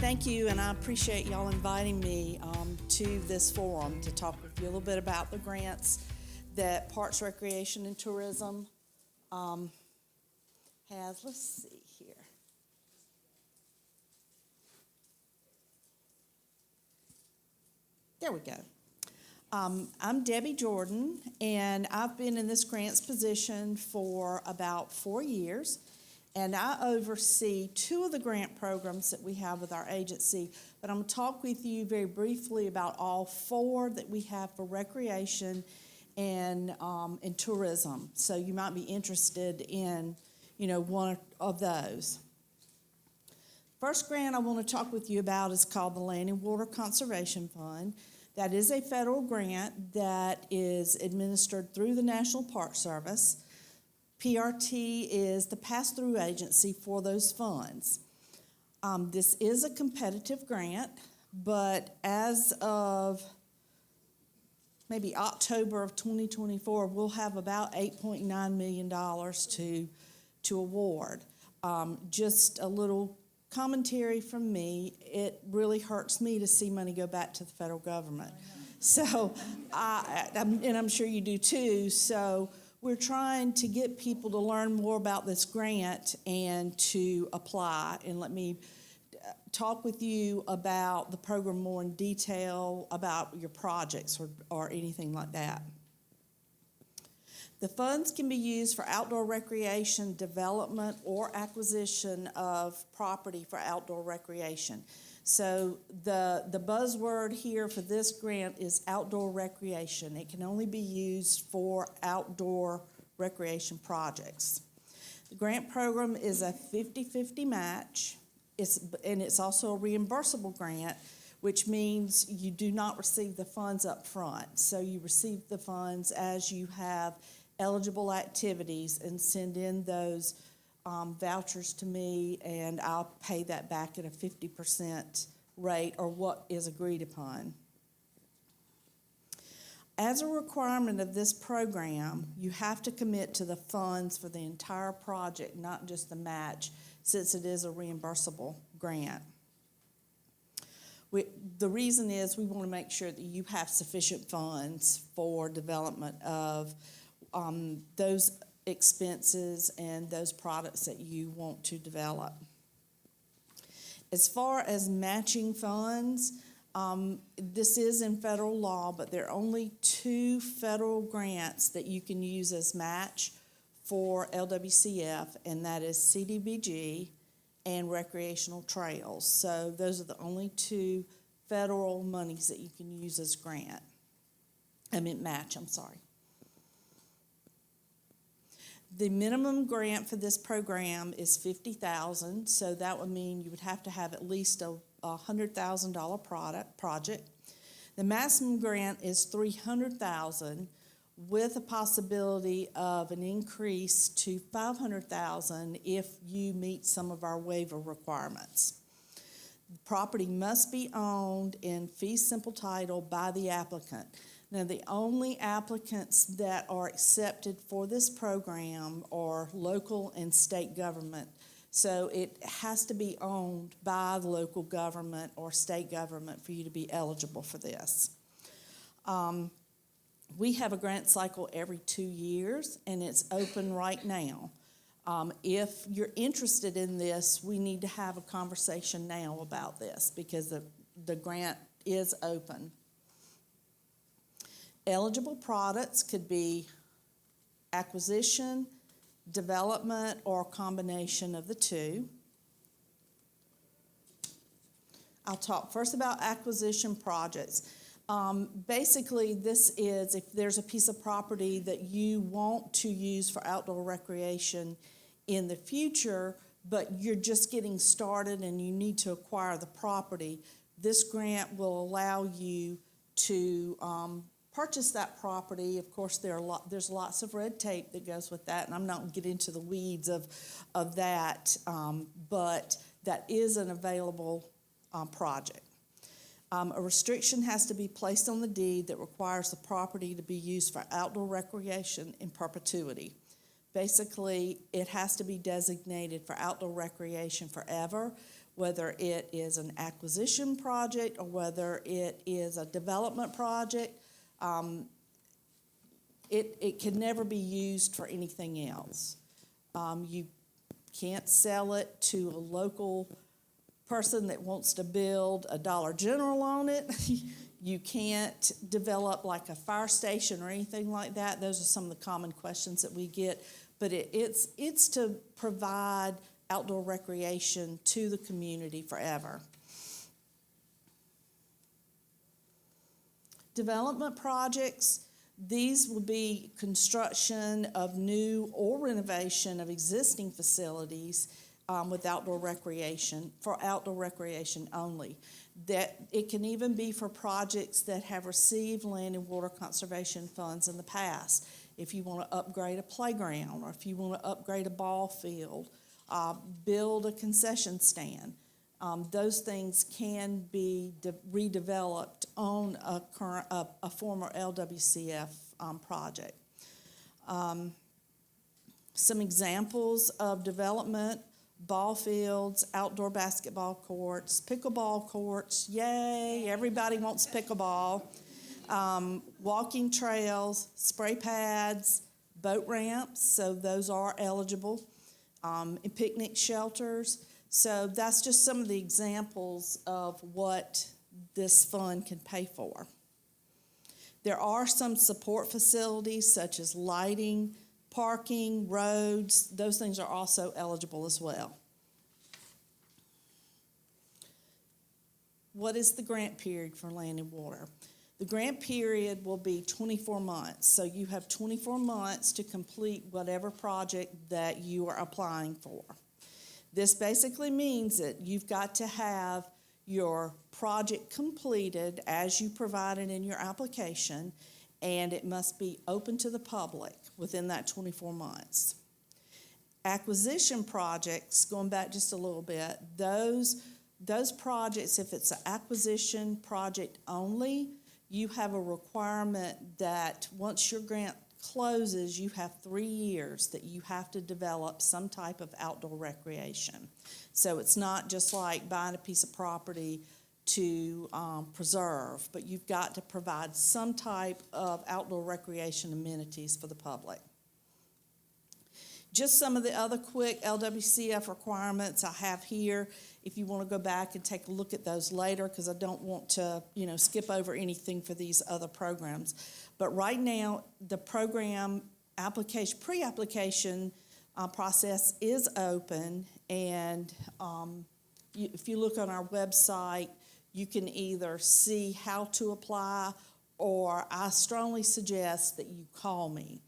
Thank you, and I appreciate y'all inviting me to this forum to talk with you a little bit about the grants that Parks, Recreation, and Tourism has. Let's see here. There we go. I'm Debbie Jordan, and I've been in this grants position for about 4 years. And I oversee 2 of the grant programs that we have with our agency, but I'm going to talk with you very briefly about all 4 that we have for recreation and tourism. So you might be interested in, one of those. First grant I want to talk with you about is called the Land and Water Conservation Fund. That is a federal grant that is administered through the National Park Service. PRT is the pass-through agency for those funds. This is a competitive grant, but as of maybe October of 2024, we'll have about $8.9 million to award. Just a little commentary from me, it really hurts me to see money go back to the federal government. So, and I'm sure you do too, so we're trying to get people to learn more about this grant and to apply. And let me talk with you about the program more in detail, about your projects or anything like that. The funds can be used for outdoor recreation, development, or acquisition of property for outdoor recreation. So the buzzword here for this grant is outdoor recreation. It can only be used for outdoor recreation projects. The grant program is a 50-50 match, and it's also a reimbursable grant, which means you do not receive the funds up front. So you receive the funds as you have eligible activities and send in those vouchers to me, and I'll pay that back at a 50% rate or what is agreed upon. As a requirement of this program, you have to commit to the funds for the entire project, not just the match, since it is a reimbursable grant. The reason is we want to make sure that you have sufficient funds for development of those expenses and those products that you want to develop. As far as matching funds, this is in federal law, but there are only 2 federal grants that you can use as match for LWCF, and that is CDBG and recreational trails. So those are the only 2 federal monies that you can use as match. The minimum grant for this program is $50,000, so that would mean you would have to have at least a $100,000 project. The maximum grant is $300,000 with a possibility of an increase to $500,000 if you meet some of our waiver requirements. The property must be owned in fee simple title by the applicant. Now, the only applicants that are accepted for this program are local and state government. So it has to be owned by the local government or state government for you to be eligible for this. We have a grant cycle every 2 years, and it's open right now. If you're interested in this, we need to have a conversation now about this because the grant is open. Eligible products could be acquisition, development, or a combination of the 2. I'll talk first about acquisition projects. Basically, this is if there's a piece of property that you want to use for outdoor recreation in the future, but you're just getting started and you need to acquire the property, this grant will allow you to purchase that property. Of course, there's lots of red tape that goes with that, and I'm not going to get into the weeds of that, but that is an available project. A restriction has to be placed on the deed that requires the property to be used for outdoor recreation in perpetuity. Basically, it has to be designated for outdoor recreation forever, whether it is an acquisition project or whether it is a development project. It can never be used for anything else. You can't sell it to a local person that wants to build a Dollar General on it. You can't develop like a fire station or anything like that. Those are some of the common questions that we get. But it's to provide outdoor recreation to the community forever. Development projects, these will be construction of new or renovation of existing facilities with outdoor recreation, for outdoor recreation only. That it can even be for projects that have received land and water conservation funds in the past. If you want to upgrade a playground, or if you want to upgrade a ball field, build a concession stand, those things can be redeveloped on a former LWCF project. Some examples of development: ball fields, outdoor basketball courts, pickleball courts, yay, everybody wants pickleball, walking trails, spray pads, boat ramps, so those are eligible, and picnic shelters. So that's just some of the examples of what this fund can pay for. There are some support facilities such as lighting, parking, roads. Those things are also eligible as well. What is the grant period for land and water? The grant period will be 24 months. So you have 24 months to complete whatever project that you are applying for. This basically means that you've got to have your project completed as you provided in your application, and it must be open to the public within that 24 months. Acquisition projects, going back just a little bit, those projects, if it's an acquisition project only, you have a requirement that once your grant closes, you have 3 years that you have to develop some type of outdoor recreation. So it's not just like buying a piece of property to preserve, but you've got to provide some type of outdoor recreation amenities for the public. Just some of the other quick LWCF requirements I have here. If you want to go back and take a look at those later, because I don't want to, skip over anything for these other programs. But right now, the program pre-application process is open, and if you look on our website, you can either see how to apply, or I strongly suggest that you call me.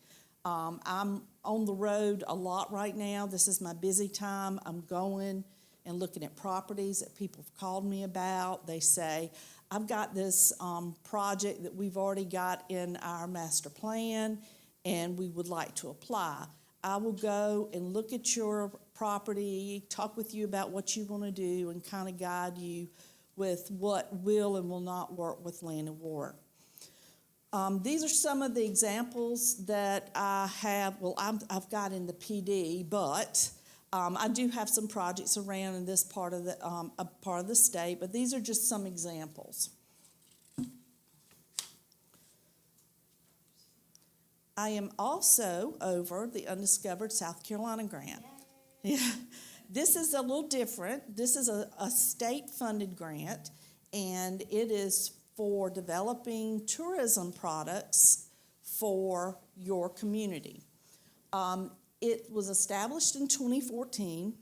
I'm on the road a lot right now. This is my busy time. I'm going and looking at properties that people have called me about. They say, I've got this project that we've already got in our master plan, and we would like to apply. I will go and look at your property, talk with you about what you want to do, and kind of guide you with what will and will not work with land and water. These are some of the examples that I have. Well, I've got in the PD, but I do have some projects around in this part of the state. But these are just some examples. I am also over the Undiscovered South Carolina grant. Yeah, this is a little different. This is a state-funded grant, and it is for developing tourism products for your community. It was established in 2014,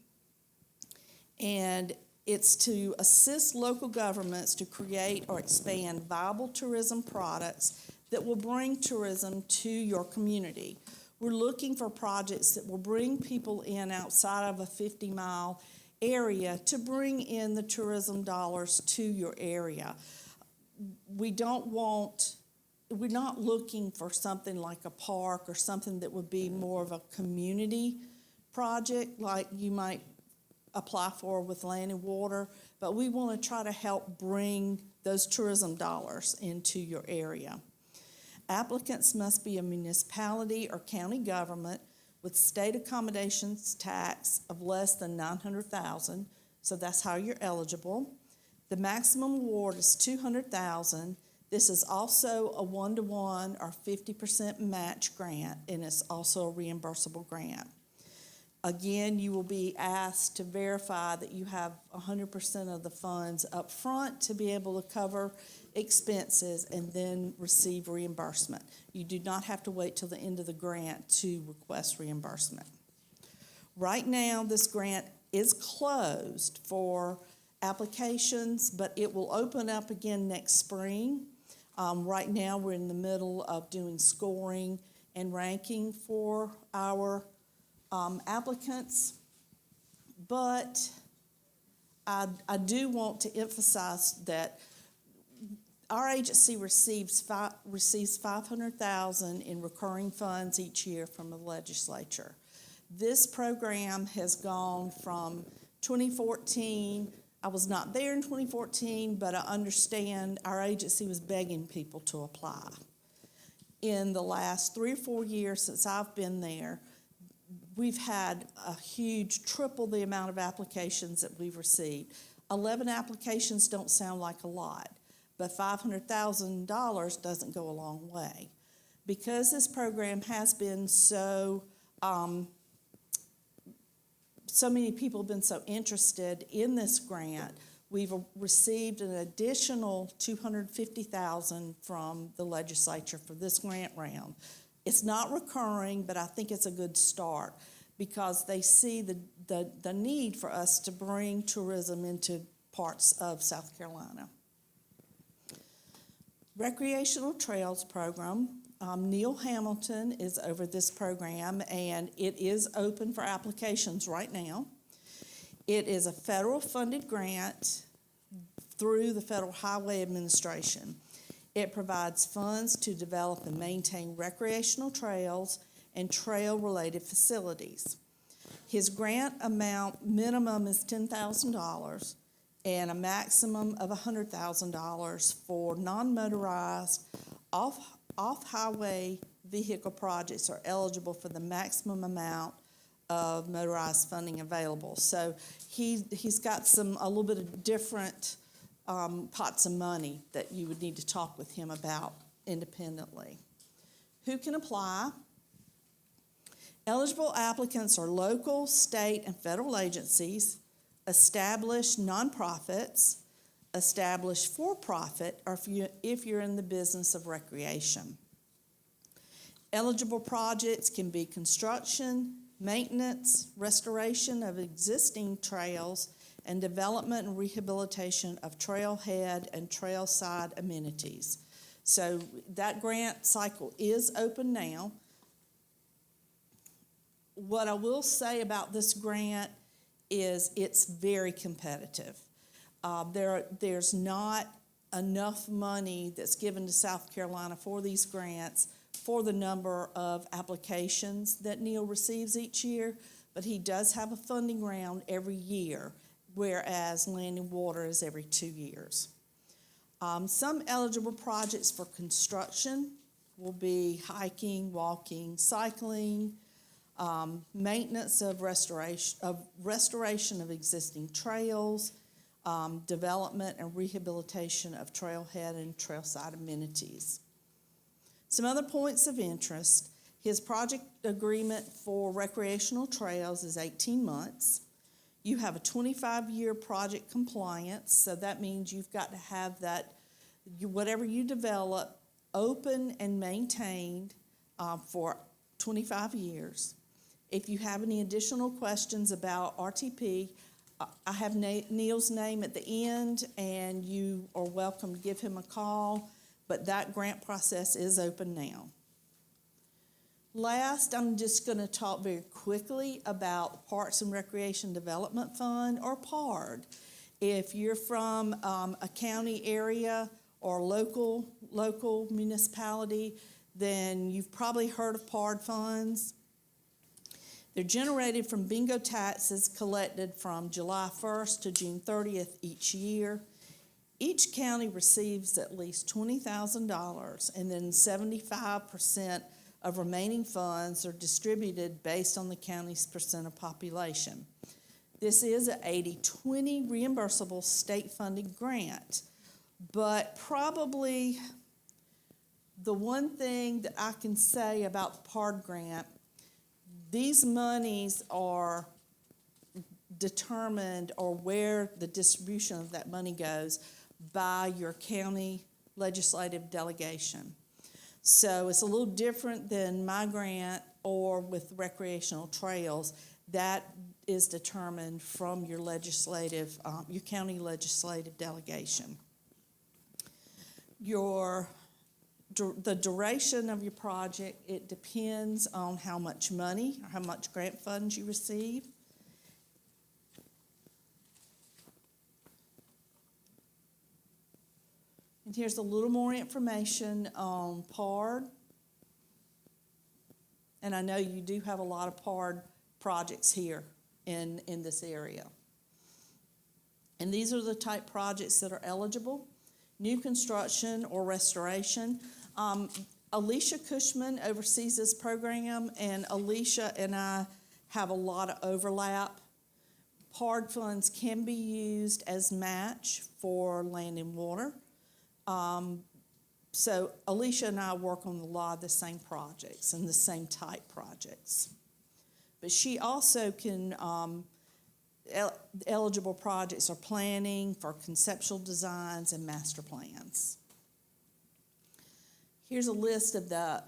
and it's to assist local governments to create or expand viable tourism products that will bring tourism to your community. We're looking for projects that will bring people in outside of a 50-mile area to bring in the tourism dollars to your area. We're not looking for something like a park or something that would be more of a community project like you might apply for with land and water, but we want to try to help bring those tourism dollars into your area. Applicants must be a municipality or county government with state accommodations tax of less than $900,000. so that's how you're eligible. The maximum award is $200,000. This is also a 1-to-1 or 50% match grant, and it's also a reimbursable grant. Again, you will be asked to verify that you have 100% of the funds up front to be able to cover expenses and then receive reimbursement. You do not have to wait till the end of the grant to request reimbursement. Right now, this grant is closed for applications, but it will open up again next spring. Right now, we're in the middle of doing scoring and ranking for our applicants, but I do want to emphasize that our agency receives $500,000 in recurring funds each year from the legislature. This program has gone from 2014. I was not there in 2014, but I understand our agency was begging people to apply. In the last 3 or 4 years since I've been there, we've had a huge, triple the amount of applications that we've received. 11 applications don't sound like a lot, but $500,000 doesn't go a long way. Because this program has been so many people have been so interested in this grant, we've received an additional $250,000 from the legislature for this grant round. It's not recurring, but I think it's a good start because they see the need for us to bring tourism into parts of South Carolina. Recreational Trails Program. Neil Hamilton is over this program, and it is open for applications right now. It is a federal funded grant through the Federal Highway Administration. It provides funds to develop and maintain recreational trails and trail-related facilities. His grant amount minimum is $10,000 and a maximum of $100,000 for non-motorized off-highway vehicle projects are eligible for the maximum amount of motorized funding available. So he's got a little bit of different pots of money that you would need to talk with him about independently. Who can apply? Eligible applicants are local, state, and federal agencies, established nonprofits, established for-profit, or if you're in the business of recreation. Eligible projects can be construction, maintenance, restoration of existing trails, and development and rehabilitation of trailhead and trailside amenities. So that grant cycle is open now. What I will say about this grant is it's very competitive. There's not enough money that's given to South Carolina for these grants for the number of applications that Neil receives each year, but he does have a funding round every year, whereas Land and Water is every 2 years. Some eligible projects for construction will be hiking, walking, cycling, maintenance of restoration of existing trails, development and rehabilitation of trailhead and trailside amenities. Some other points of interest: his project agreement for recreational trails is 18 months. You have a 25-year project compliance, so that means you've got to have that, whatever you develop, open and maintained for 25 years. If you have any additional questions about RTP, I have Neil's name at the end, and you are welcome to give him a call, but that grant process is open now. Last, I'm just going to talk very quickly about Parks and Recreation Development Fund, or PARD. If you're from a county area or local municipality, then you've probably heard of PARD funds. They're generated from bingo taxes collected from July 1st to June 30th each year. Each county receives at least $20,000, and then 75% of remaining funds are distributed based on the county's percent of population. This is an 80/20 reimbursable state funded grant, but probably the one thing that I can say about the PARD grant, these monies are determined, or where the distribution of that money goes, by your county legislative delegation. So it's a little different than my grant or with recreational trails. That is determined from your legislative, your county legislative delegation. The duration of your project, it depends on how much money or how much grant funds you receive. And here's a little more information on PARD. And I know you do have a lot of PARD projects here in this area. And these are the type projects that are eligible: new construction or restoration. Alicia Cushman oversees this program, and Alicia and I have a lot of overlap. PARD funds can be used as match for land and water. So Alicia and I work on a lot of the same projects and the same type projects. But she also can, eligible projects are planning for conceptual designs and master plans. Here's a list of the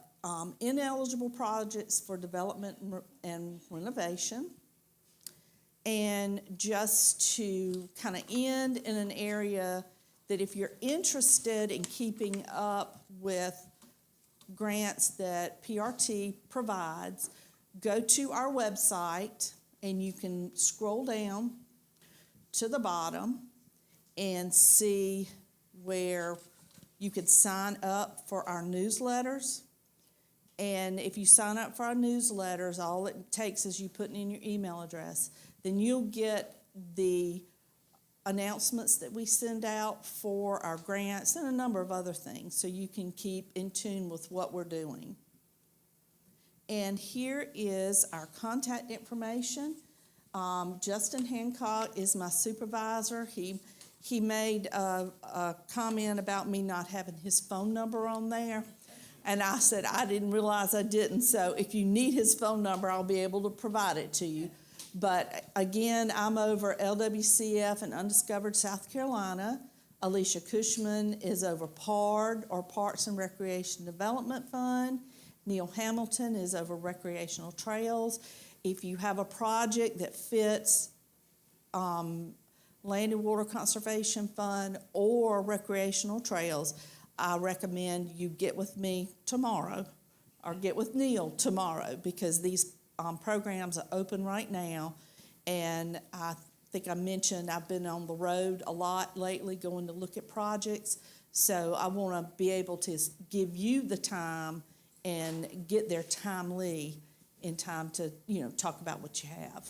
ineligible projects for development and renovation. And just to kind of end in an area that if you're interested in keeping up with grants that PRT provides, go to our website and you can scroll down to the bottom and see where you could sign up for our newsletters. And if you sign up for our newsletters, all it takes is you putting in your email address. Then you'll get the announcements that we send out for our grants and a number of other things, so you can keep in tune with what we're doing. And here is our contact information. Justin Hancock is my supervisor. He made a comment about me not having his phone number on there. And I said, I didn't realize I didn't. So if you need his phone number, I'll be able to provide it to you. But again, I'm over LWCF and Undiscovered South Carolina. Alicia Cushman is over PARD, or Parks and Recreation Development Fund. Neil Hamilton is over Recreational Trails. If you have a project that fits Land and Water Conservation Fund or Recreational Trails, I recommend you get with me tomorrow, or get with Neil tomorrow, because these programs are open right now. And I think I mentioned I've been on the road a lot lately going to look at projects. So I want to be able to give you the time and get there timely in time to, talk about what you have.